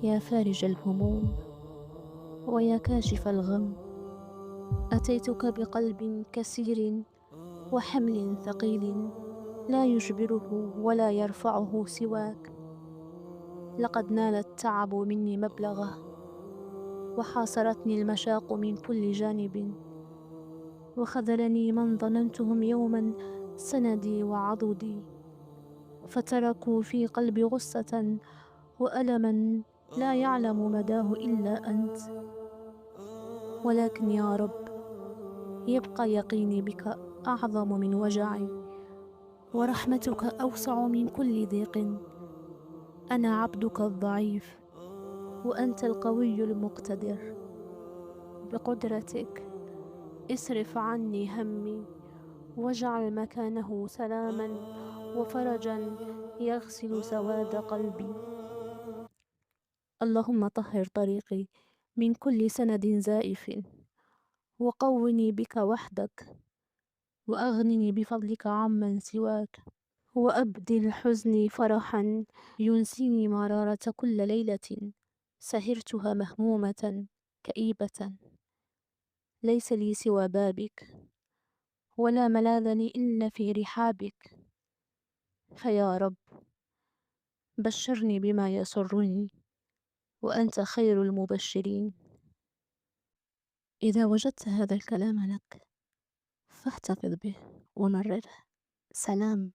يا فارج الهموم ويا كاشف الغم، أتيتك بقلب كسير وحمل ثقيل لا يجبره ولا يرفعه سواك. لقد نال التعب مني مبلغه، وحاصرتني المشاق من كل جانب، وخذلني من ظننتهم يوما سندي وعضدي، فتركوا في قلبي غصة وألما لا يعلم مداه إلا أنت. ولكن يا رب، يبقى يقيني بك أعظم من وجعي، ورحمتك أوسع من كل ضيق. أنا عبدك الضعيف وأنت القوي المقتدر. بقدرتك اصرف عني همي، واجعل مكانه سلاما وفرجا يغسل سواد قلبي. اللهم طهر طريقي من كل سند زائف، وقوني بك وحدك، وأغنني بفضلك عمن سواك، وأبدل حزني فرحا ينسيني مرارة كل ليلة سهرتها مهمومة كئيبة. ليس لي سوى بابك، ولا ملاذني إلا في رحابك. فيا رب، بشرني بما يسرني، وأنت خير المبشرين. إذا وجدت هذا الكلام لك فاحتفظ به ومرره. سلام.